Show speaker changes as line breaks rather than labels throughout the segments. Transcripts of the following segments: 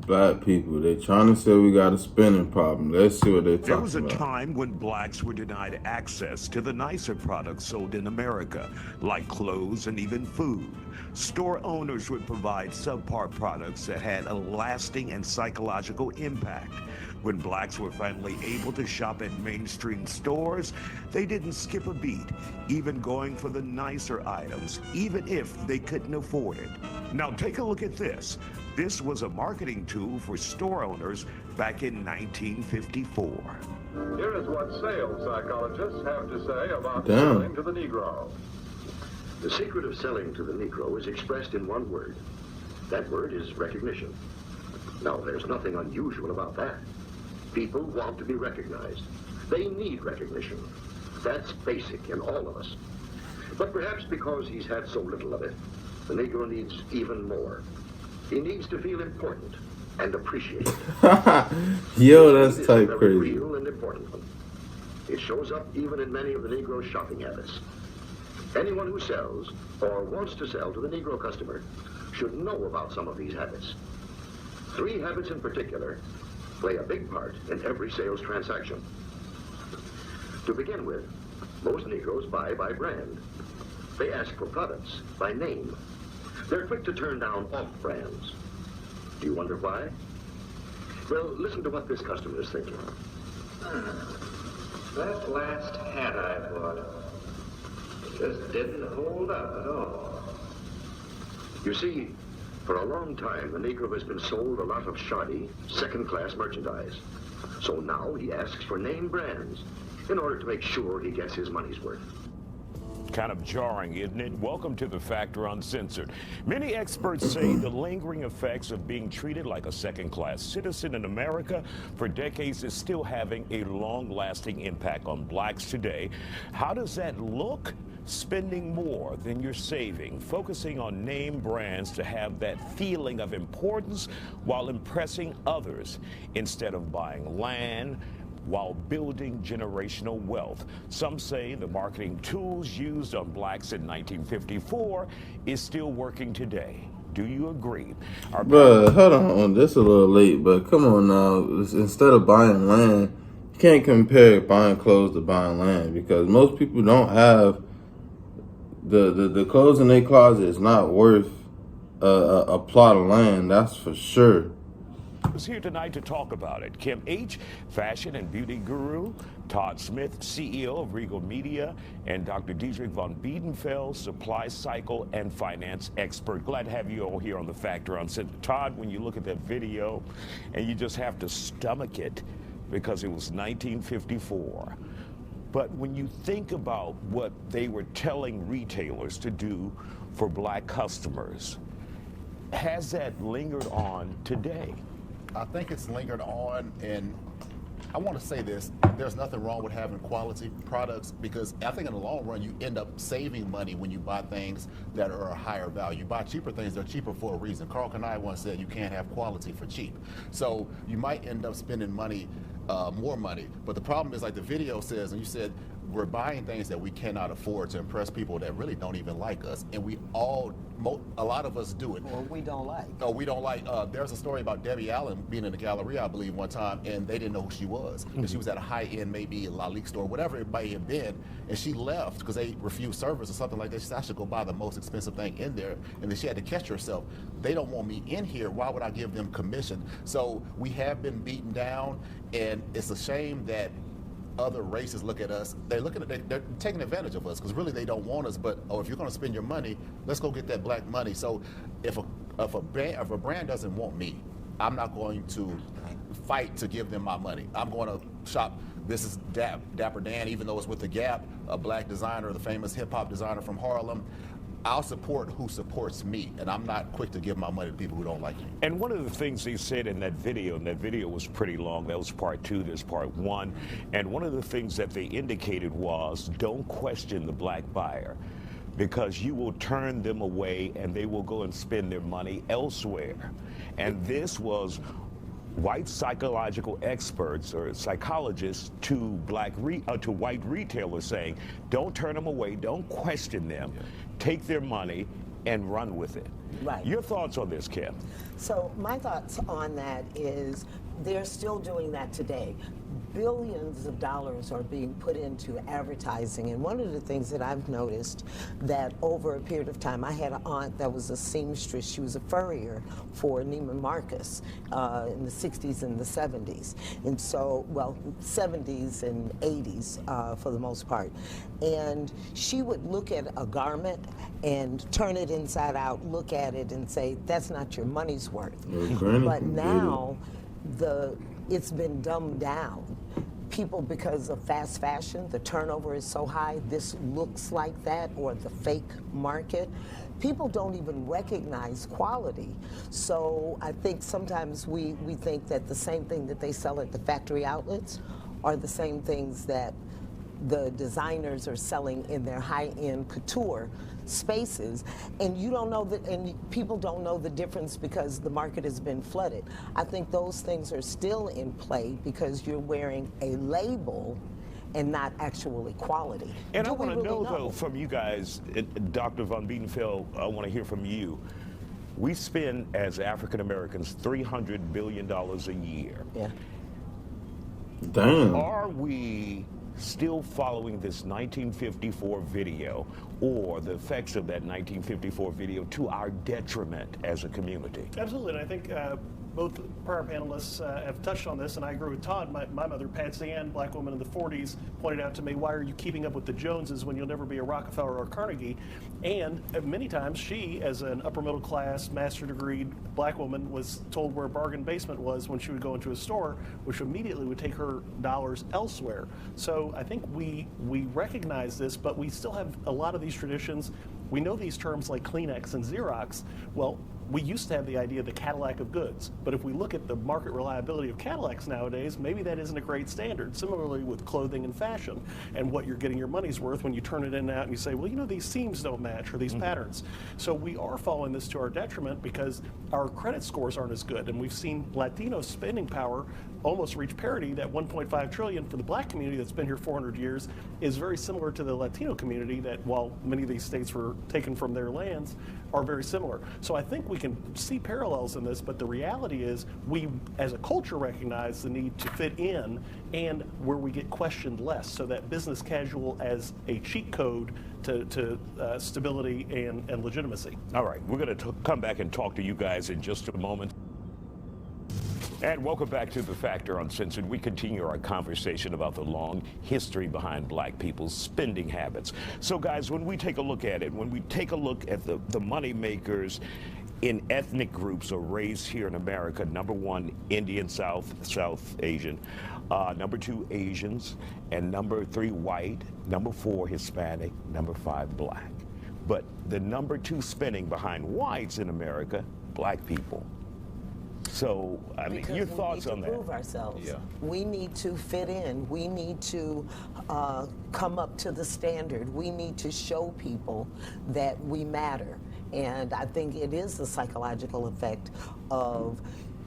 black people. They trying to say we got a spending problem. Let's see what they
There was
talking
a
about.
time when blacks were denied access to the nicer products sold in America, like clothes and even food. Store owners would provide subpar products that had a lasting and psychological impact. When blacks were finally able to shop at mainstream stores, they didn't skip a beat, even going for the nicer items, even if they couldn't afford it. Now take a look at this. This was a marketing tool for store owners back in 1954.
Here is what sales psychologists have to say about
Damn.
selling to the Negro.
The secret of selling to the Negro is expressed in one word. That word is recognition. Now, there's nothing unusual about that. People want to be recognized. They need recognition. That's basic in all of us. But perhaps because he's had so little of it, the Negro needs even more. He needs to feel important and appreciated.
Yo, that's
It is
type
a very
crazy.
real and important one. It shows up even in many of the Negro's shopping habits. Anyone who sells or wants to sell to the Negro customer should know about some of these habits. 3 habits in particular play a big part in every sales transaction. To begin with, most Negroes buy by brand. They ask for products by name. They're quick to turn down off-brands. Do you wonder why? Well, listen to what this customer is thinking.
That last hat I bought just didn't hold up at all.
You see, for a long time, the Negro has been sold a lot of shoddy, second-class merchandise. So now he asks for name brands in order to make sure he gets his money's worth.
Kind of jarring, isn't it? Welcome to The Factor Uncensored. Many experts say the lingering effects of being treated like a second-class citizen in America for decades is still having a long-lasting impact on blacks today. How does that look? Spending more than you're saving, focusing on name brands to have that feeling of importance while impressing others instead of buying land, while building generational wealth. Some say the marketing tools used on blacks in 1954 is still working today. Do you agree?
Bruh, hold on. This a little late, but come on now. Instead of buying land, you can't compare buying clothes to buying land because most people don't have the clothes in their closet is not worth a plot of land. That's for sure.
Is here tonight to talk about it. Kim H., fashion and beauty guru, Todd Smith, CEO of Regal Media, and Dr. Diedrich von Biedenfeld, supply cycle and finance expert. Glad to have you all here on The Factor Uncensored. Todd, when you look at that video, and you just have to stomach it because it was 1954. But when you think about what they were telling retailers to do for black customers, has that lingered on today?
I think it's lingered on, and I want to say this, there's nothing wrong with having quality products because I think in the long run you end up saving money when you buy things that are a higher value. You buy cheaper things, they're cheaper for a reason. Carl Kanai once said you can't have quality for cheap. So you might end up spending money, more money, but the problem is like the video says, and you said, we're buying things that we cannot afford to impress people that really don't even like us, and we all, a lot of us do it.
Or we don't like.
Oh, we don't like. There's a story about Debbie Allen being in the Galleria, I believe, one time, and they didn't know who she was. And she was at a high-end, maybe a Lalique store, whatever it may have been, and she left because they refused service or something like that. She said, I should go buy the most expensive thing in there, and then she had to catch herself. They don't want me in here. Why would I give them commission? So we have been beaten down, and it's a shame that other races look at us, they're taking advantage of us because really they don't want us, but if you're going to spend your money, let's go get that black money. So if a brand doesn't want me, I'm not going to fight to give them my money. I'm going to shop. This is Dapper Dan, even though it's with the Gap, a black designer, the famous hip hop designer from Harlem. I'll support who supports me, and I'm not quick to give my money to people who don't like me.
And one of the things they said in that video, and that video was pretty long, that was part 2, there's part 1, and one of the things that they indicated was don't question the black buyer because you will turn them away and they will go and spend their money elsewhere. And this was white psychological experts or psychologists to white retailers saying, don't turn them away, don't question them, take their money and run with it.
Right.
Your thoughts on this, Kim?
So my thoughts on that is they're still doing that today. Billions of dollars are being put into advertising, and one of the things that I've noticed that over a period of time, I had an aunt that was a seamstress. She was a furrier for Neiman Marcus in the 60s and the 70s, and so, well, 70s and 80s for the most part. And she would look at a garment and turn it inside out, look at it and say, that's not your money's worth. But now, it's been dumbed down. People, because of fast fashion, the turnover is so high, this looks like that, or the fake market. People don't even recognize quality. So I think sometimes we think that the same thing that they sell at the factory outlets are the same things that the designers are selling in their high-end couture spaces, and you don't know that, and people don't know the difference because the market has been flooded. I think those things are still in play because you're wearing a label and not actually quality.
And
Do
I want to
we really
know, though, from you guys, Dr. Von Biedenfeld, I want to hear from you. We spend, as African Americans, $300 billion a year.
Yeah.
Damn.
Are we still following this 1954 video or the effects of that 1954 video to our detriment as a community?
Absolutely, and I think both prior panelists have touched on this, and I agree with Todd. My mother, Patsy Ann, black woman in the 40s, pointed out to me, why are you keeping up with the Joneses when you'll never be a Rockefeller or Carnegie? And many times she, as an upper middle class, master degree black woman, was told where a bargain basement was when she would go into a store, which immediately would take her dollars elsewhere. So I think we recognize this, but we still have a lot of these traditions. We know these terms like Kleenex and Xerox. Well, we used to have the idea of the Cadillac of goods, but if we look at the market reliability of Cadillacs nowadays, maybe that isn't a great standard. Similarly with clothing and fashion, and what you're getting your money's worth when you turn it in and out and you say, well, you know, these seams don't match, or these patterns. So we are following this to our detriment because our credit scores aren't as good, and we've seen Latino spending power almost reach parity. That 1.5 trillion for the black community that's been here 400 years is very similar to the Latino community that, while many of these states were taken from their lands, are very similar. So I think we can see parallels in this, but the reality is we as a culture recognize the need to fit in, and where we get questioned less, so that business casual as a cheat code to stability and legitimacy.
All right, we're going to come back and talk to you guys in just a moment. And welcome back to The Factor Uncensored. We continue our conversation about the long history behind black people's spending habits. So guys, when we take a look at it, when we take a look at the money makers in ethnic groups or race here in America, number one, Indian, South Asian, number two, Asians, and number three, white, number four, Hispanic, number five, black. But the number two spending behind whites in America, black people. So, I mean, your thoughts on that?
We need to prove ourselves.
Yeah.
We need to fit in. We need to come up to the standard. We need to show people that we matter. And I think it is the psychological effect of,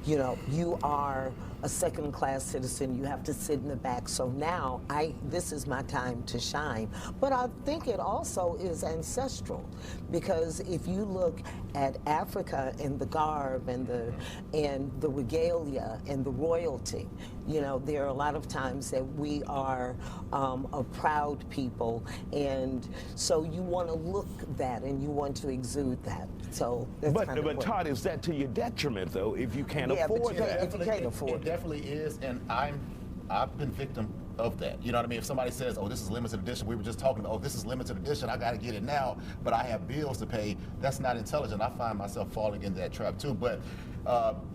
you know, you are a second-class citizen, you have to sit in the back, so now this is my time to shine. But I think it also is ancestral, because if you look at Africa and the garb and the regalia and the royalty, you know, there are a lot of times that we are a proud people, and so you want to look that and you want to exude that. So that's kind of
But Todd, is that to your detriment, though, if you can't afford that?
If you can't afford
it definitely is, and I've been victim of that. You know what I mean? If somebody says, oh, this is limited edition, we were just talking about, oh, this is limited edition, I got to get it now, but I have bills to pay, that's not intelligent. I find myself falling into that trap too. But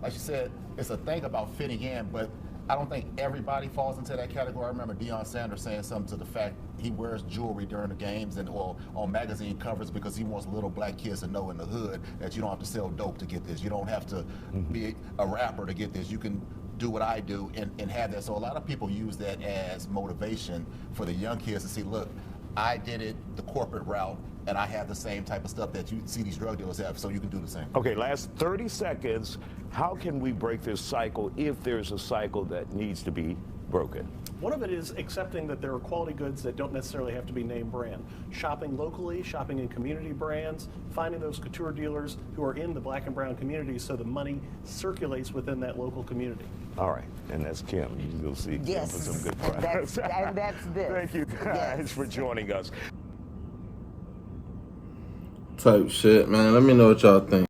like you said, it's a thing about fitting in, but I don't think everybody falls into that category. I remember Deion Sanders saying something to the fact he wears jewelry during the games and or on magazine covers because he wants little black kids to know in the hood that you don't have to sell dope to get this. You don't have to be a rapper to get this. You can do what I do and have that. So a lot of people use that as motivation for the young kids to see, look, I did it the corporate route, and I have the same type of stuff that you see these drug dealers have, so you can do the same.
Okay, last 30 seconds. How can we break this cycle, if there's a cycle that needs to be broken?
One of it is accepting that there are quality goods that don't necessarily have to be name brand. Shopping locally, shopping in community brands, finding those couture dealers who are in the black and brown communities so the money circulates within that local community.
All right, and that's Kim. You'll see Kim
Yes,
for some good
and
price.
that's this.
Thank you guys
Yes.
for joining us.
Type shit, man. Let me know what y'all think.